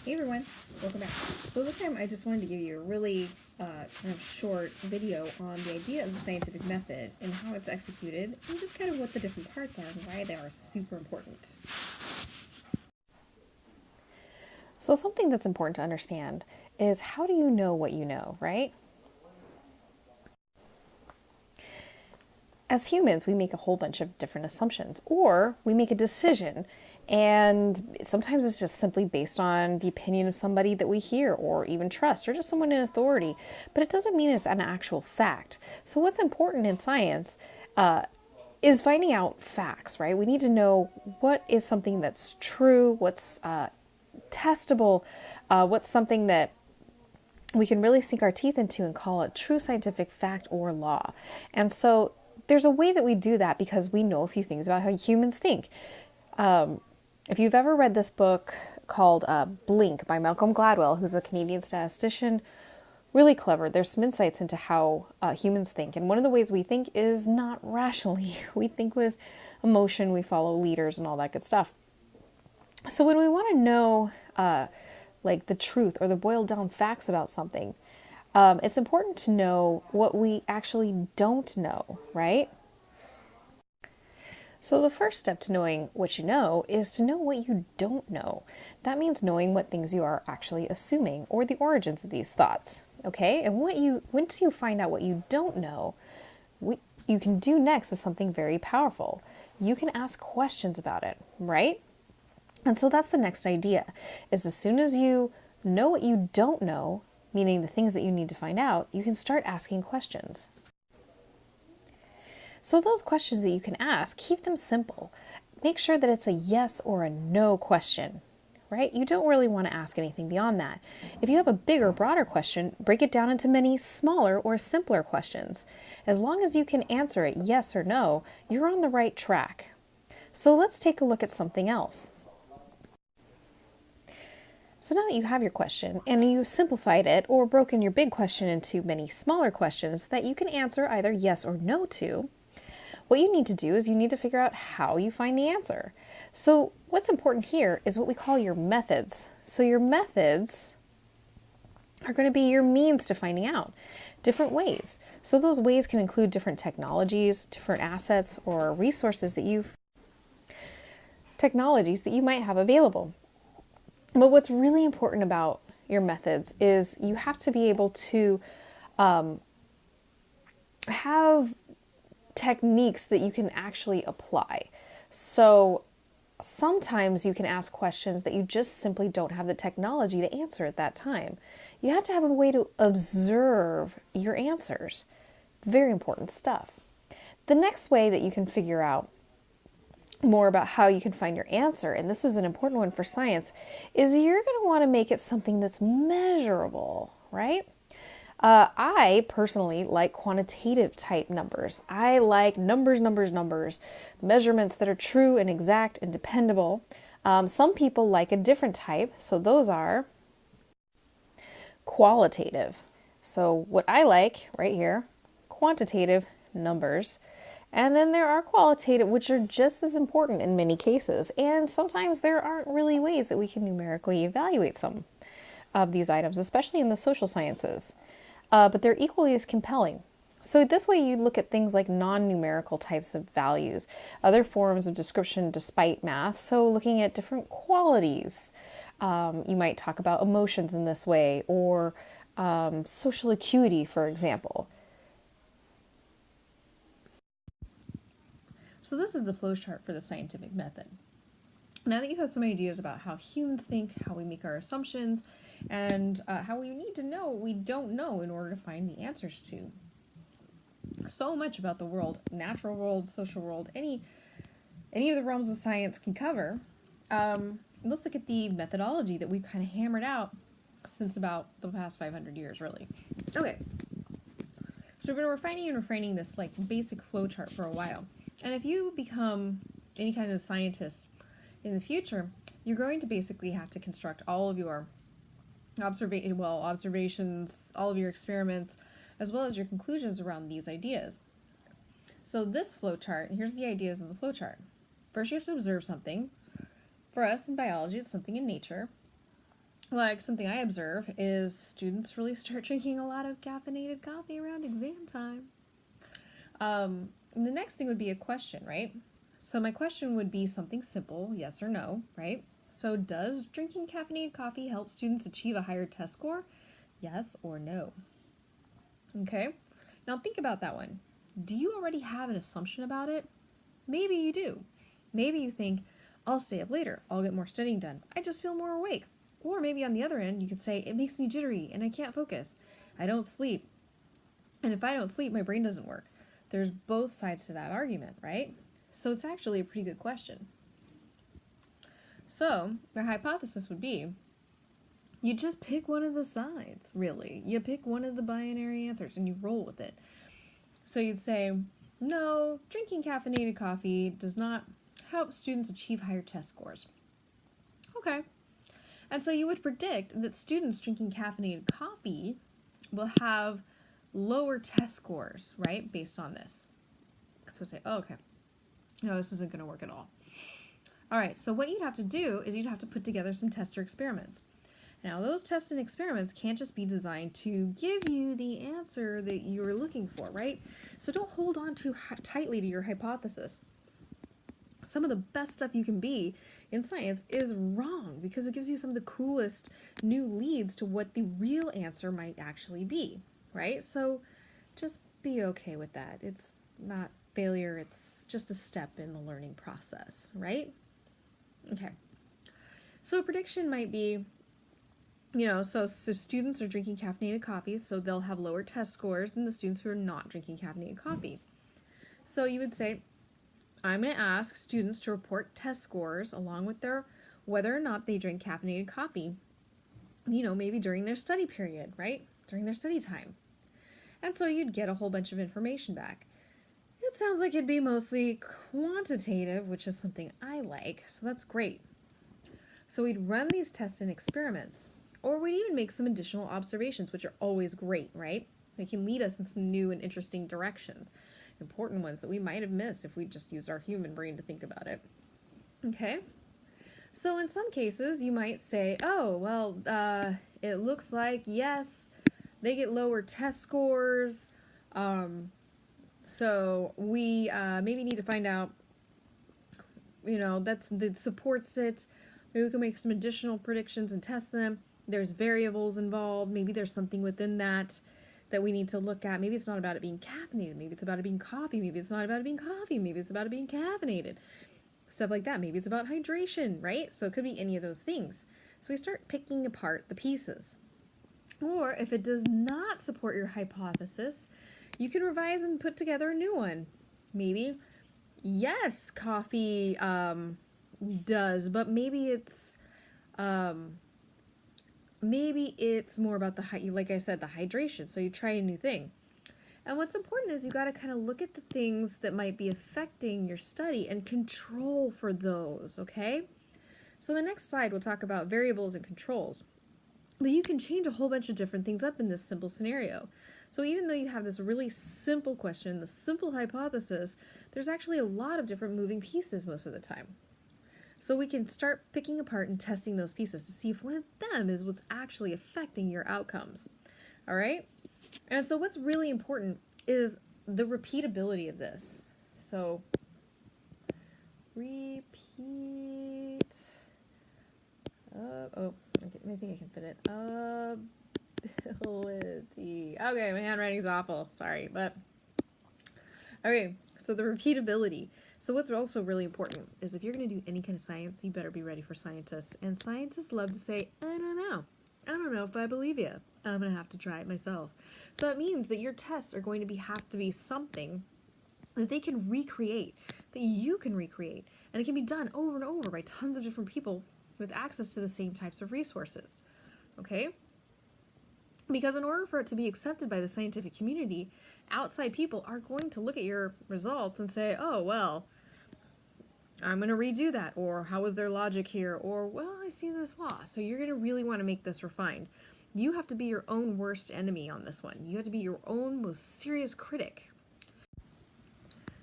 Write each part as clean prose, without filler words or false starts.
Hey everyone, welcome back. So this time I just wanted to give you a really kind of short video on the idea of the scientific method and how it's executed and just kind of what the different parts are and why they are super important. So something that's important to understand is how do you know what you know, right? As humans, we make a whole bunch of different assumptions, or we make a decision, and sometimes it's just simply based on the opinion of somebody that we hear or even trust, or just someone in authority, but it doesn't mean it's an actual fact. So what's important in science is finding out facts, right? We need to know what is something that's true, what's testable, what's something that we can really sink our teeth into and call a true scientific fact or law. And so there's a way that we do that because we know a few things about how humans think. If you've ever read this book called Blink by Malcolm Gladwell, who's a Canadian statistician, really clever. There's some insights into how humans think. And one of the ways we think is not rationally. We think with emotion, we follow leaders and all that good stuff. So when we want to know like the truth or the boiled down facts about something, it's important to know what we actually don't know, right? So the first step to knowing what you know is to know what you don't know. That means knowing what things you are actually assuming or the origins of these thoughts. Okay? And once you find out what you don't know, you can do next is something very powerful. You can ask questions about it, right? And so that's the next idea, is as soon as you know what you don't know, meaning the things that you need to find out, you can start asking questions. So those questions that you can ask, keep them simple. Make sure that it's a yes or a no question, right? You don't really want to ask anything beyond that. If you have a bigger, broader question, break it down into many smaller or simpler questions. As long as you can answer it yes or no, you're on the right track. So let's take a look at something else. So now that you have your question and you've simplified it or broken your big question into many smaller questions that you can answer either yes or no to, what you need to do is you need to figure out how you find the answer. So what's important here is what we call your methods. So your methods are going to be your means to finding out different ways. So those ways can include different technologies, different assets or resources that you might have available. But what's really important about your methods is you have to be able to have techniques that you can actually apply. So sometimes you can ask questions that you just simply don't have the technology to answer at that time. You have to have a way to observe your answers. Very important stuff. The next way that you can figure out more about how you can find your answer, and this is an important one for science, is you're going to want to make it something that's measurable, right? I personally like quantitative type numbers. I like numbers, measurements that are true and exact and dependable. Some people like a different type, so those are qualitative. So what I like right here, quantitative numbers. And then there are qualitative, which are just as important in many cases. And sometimes there aren't really ways that we can numerically evaluate some of these items, especially in the social sciences. But they're equally as compelling. So this way you look at things like non-numerical types of values, other forms of description despite math. So looking at different qualities. You might talk about emotions in this way, or social acuity, for example. So this is the flowchart for the scientific method. Now that you have some ideas about how humans think, how we make our assumptions, and how we need to know what we don't know in order to find the answers to so much about the world, natural world, social world, any of the realms of science can cover, let's look at the methodology that we've kind of hammered out since about the past 500 years, really. Okay, so we've been refining this like basic flowchart for a while. And if you become any kind of scientist in the future, you're going to basically have to construct all of your observations, all of your experiments, as well as your conclusions around these ideas. So this flowchart, here's the ideas of the flowchart. First, you have to observe something. For us in biology, it's something in nature. Like, something I observe is students really start drinking a lot of caffeinated coffee around exam time. The next thing would be a question, right? So my question would be something simple, yes or no, right? So does drinking caffeinated coffee help students achieve a higher test score? Yes or no? Okay. Now think about that one. Do you already have an assumption about it? Maybe you do. Maybe you think, I'll stay up later, I'll get more studying done, I just feel more awake. Or maybe on the other end, you could say, it makes me jittery and I can't focus. I don't sleep. And if I don't sleep, my brain doesn't work. There's both sides to that argument, right? So it's actually a pretty good question. So the hypothesis would be you just pick one of the sides, really. You pick one of the binary answers and you roll with it. So you'd say, no, drinking caffeinated coffee does not help students achieve higher test scores. Okay. And so you would predict that students drinking caffeinated coffee will have lower test scores, right, based on this. So say, oh, okay, no, this isn't going to work at all. All right, so what you'd have to do is you'd have to put together some test or experiments. Now, those tests and experiments can't just be designed to give you the answer that you're looking for, right? So don't hold on too tightly to your hypothesis. Some of the best stuff you can be in science is wrong because it gives you some of the coolest new leads to what the real answer might actually be, right? So just be okay with that. It's not failure, it's just a step in the learning process, right? Okay. So a prediction might be, so students are drinking caffeinated coffee, so they'll have lower test scores than the students who are not drinking caffeinated coffee. So you would say, I'm going to ask students to report test scores along with their whether or not they drink caffeinated coffee, maybe during their study period, right? During their study time. And so you'd get a whole bunch of information back. It sounds like it'd be mostly quantitative, which is something I like, so that's great. So we'd run these tests and experiments, or we'd even make some additional observations, which are always great, right? They can lead us in some new and interesting directions, important ones that we might have missed if we just used our human brain to think about it. Okay? So in some cases, you might say, oh, well, it looks like, yes, they get lower test scores, so we maybe need to find out, that supports it. Maybe we can make some additional predictions and test them. There's variables involved. Maybe there's something within that we need to look at. Maybe it's not about it being caffeinated. Maybe it's about it being coffee. Maybe it's not about it being coffee. Maybe it's about it being caffeinated. Stuff like that. Maybe it's about hydration, right? So it could be any of those things. So we start picking apart the pieces. Or if it does not support your hypothesis, you can revise and put together a new one. Maybe, yes, coffee does, but maybe it's more about like I said, the hydration. So you try a new thing. And what's important is you got to kind of look at the things that might be affecting your study and control for those, okay? So the next slide we'll talk about variables and controls. But you can change a whole bunch of different things up in this simple scenario. So even though you have this really simple question, the simple hypothesis, there's actually a lot of different moving pieces most of the time. So we can start picking apart and testing those pieces to see if one of them is what's actually affecting your outcomes. All right? And so what's really important is the repeatability of this. So repeat. I think I can fit it. Ability. Okay, my handwriting's awful. Sorry, but okay. So the repeatability. So what's also really important is if you're going to do any kind of science, you better be ready for scientists. And scientists love to say, I don't know. I don't know if I believe you. I'm going to have to try it myself. So that means that your tests are going to have to be something that they can recreate, that you can recreate. And it can be done over and over by tons of different people with access to the same types of resources. Okay? Because in order for it to be accepted by the scientific community, outside people are going to look at your results and say, oh, well, I'm going to redo that, or how was their logic here, or, well, I see this flaw. So you're going to really want to make this refined. You have to be your own worst enemy on this one. You have to be your own most serious critic.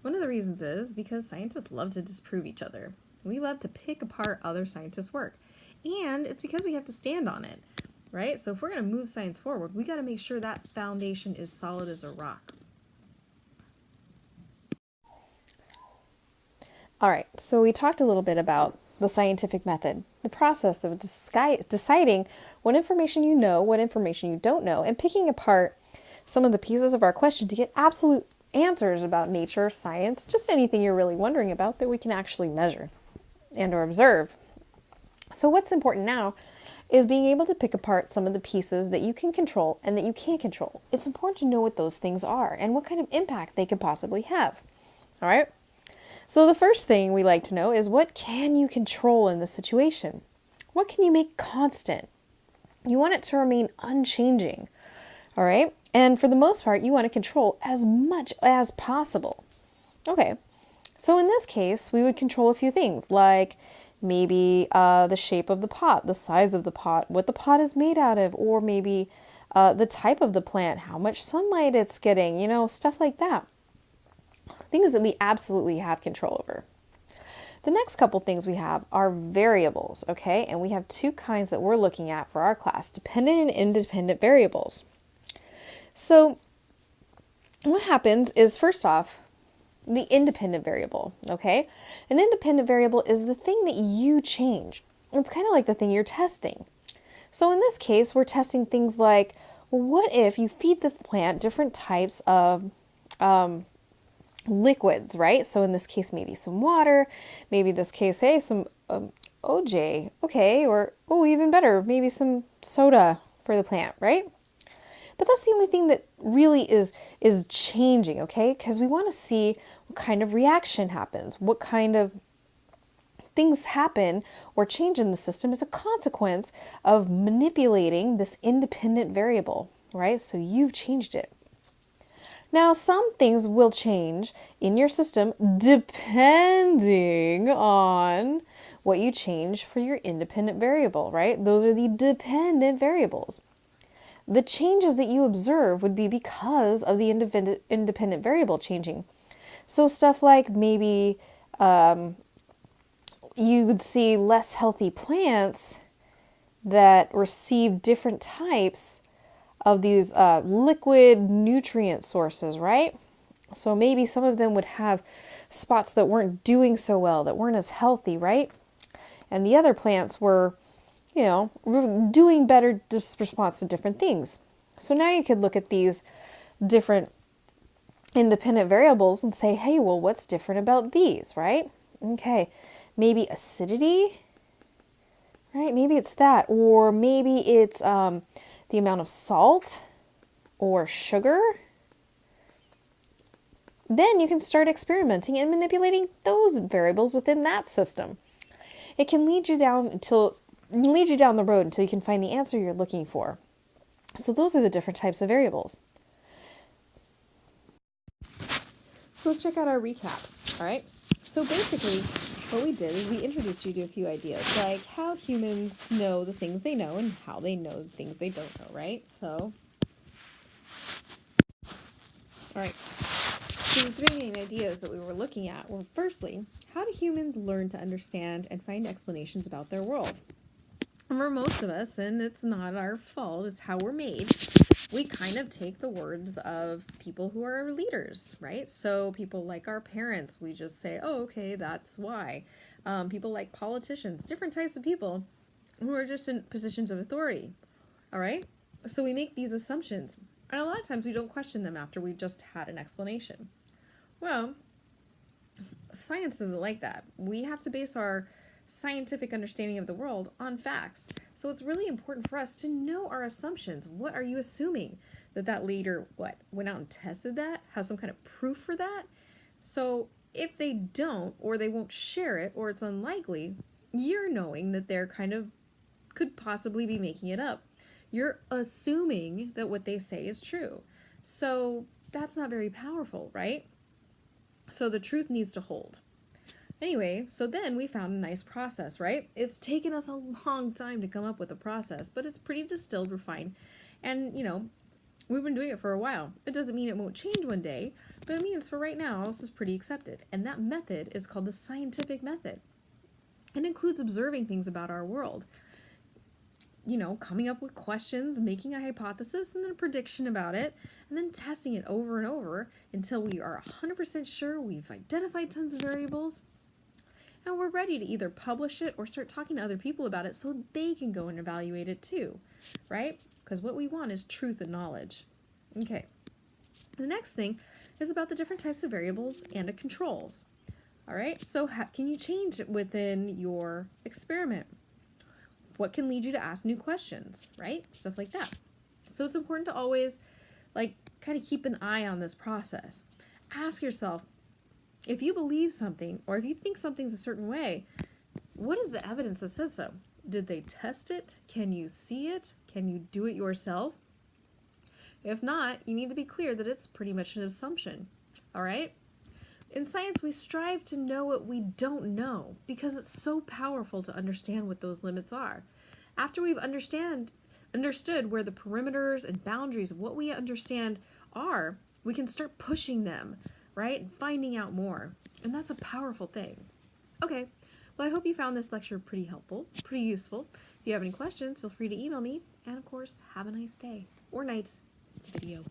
One of the reasons is because scientists love to disprove each other. We love to pick apart other scientists' work. and it's because we have to stand on it, right? So if we're going to move science forward, we got to make sure that foundation is solid as a rock. All right, so we talked a little bit about the scientific method, the process of deciding what information you know, what information you don't know, and picking apart some of the pieces of our question to get absolute answers about nature, science, just anything you're really wondering about that we can actually measure and or observe. So what's important now is being able to pick apart some of the pieces that you can control and that you can't control. It's important to know what those things are and what kind of impact they could possibly have. All right? So the first thing we like to know is, what can you control in this situation? What can you make constant? You want it to remain unchanging. All right? And for the most part, you want to control as much as possible. Okay. So in this case, we would control a few things, like maybe the shape of the pot, the size of the pot, what the pot is made out of, or maybe the type of the plant, how much sunlight it's getting, stuff like that. Things that we absolutely have control over. The next couple things we have are variables, okay? And we have two kinds that we're looking at for our class, dependent and independent variables. So what happens is, first off, the independent variable, okay? An independent variable is the thing that you change. It's kind of like the thing you're testing. So in this case, we're testing things like, well, what if you feed the plant different types of liquids, right? So in this case, maybe some water, maybe this case, hey, some OJ, okay, or even better, maybe some soda for the plant, right? But that's the only thing that really is changing, okay? Because we want to see what kind of reaction happens, what kind of things happen or change in the system as a consequence of manipulating this independent variable, right? So you've changed it. Now, some things will change in your system depending on what you change for your independent variable, right? Those are the dependent variables. The changes that you observe would be because of the independent variable changing. So stuff like maybe you would see less healthy plants that receive different types of these liquid nutrient sources, right? So maybe some of them would have spots that weren't doing so well, that weren't as healthy, right? And the other plants were, doing better just response to different things. So now you could look at these different independent variables and say, hey, well, what's different about these, right? Okay, maybe acidity, right? Maybe it's that, or maybe it's the amount of salt or sugar. Then you can start experimenting and manipulating those variables within that system. It can lead you down the road until you can find the answer you're looking for. So those are the different types of variables. So let's check out our recap, all right? So basically, what we did is we introduced you to a few ideas, like how humans know the things they know and how they know the things they don't know, right? So, all right. So the three main ideas that we were looking at were, firstly, how do humans learn to understand and find explanations about their world? And for most of us, and it's not our fault, it's how we're made, we kind of take the words of people who are leaders, right? So people like our parents, we just say, oh, okay, that's why. People like politicians, different types of people who are just in positions of authority, all right? So we make these assumptions, and a lot of times we don't question them after we've just had an explanation. Well, science isn't like that. We have to base our scientific understanding of the world on facts. So it's really important for us to know our assumptions. What are you assuming? That leader, went out and tested that? Has some kind of proof for that? So if they don't, or they won't share it, or it's unlikely, you're knowing that they're could possibly be making it up. You're assuming that what they say is true. So that's not very powerful, right? So the truth needs to hold. Anyway, so then we found a nice process, right? It's taken us a long time to come up with a process, but it's pretty distilled, refined, and, we've been doing it for a while. It doesn't mean it won't change one day, but it means for right now, this is pretty accepted. And that method is called the scientific method. It includes observing things about our world. coming up with questions, making a hypothesis, and then a prediction about it, and then testing it over and over until we are 100% sure we've identified tons of variables, and we're ready to either publish it or start talking to other people about it so they can go and evaluate it too, right? Because what we want is truth and knowledge. Okay. The next thing is about the different types of variables and the controls. All right, so how can you change it within your experiment? What can lead you to ask new questions, right? Stuff like that. So it's important to always kind of keep an eye on this process. Ask yourself, if you believe something or if you think something's a certain way, what is the evidence that says so? Did they test it? Can you see it? Can you do it yourself? If not, you need to be clear that it's pretty much an assumption, all right? In science, we strive to know what we don't know because it's so powerful to understand what those limits are. After we've understood where the perimeters and boundaries of what we understand are, we can start pushing them, right? And finding out more. And that's a powerful thing. Okay, well, I hope you found this lecture pretty helpful, pretty useful. If you have any questions, feel free to email me. And of course, have a nice day or night. It's a video.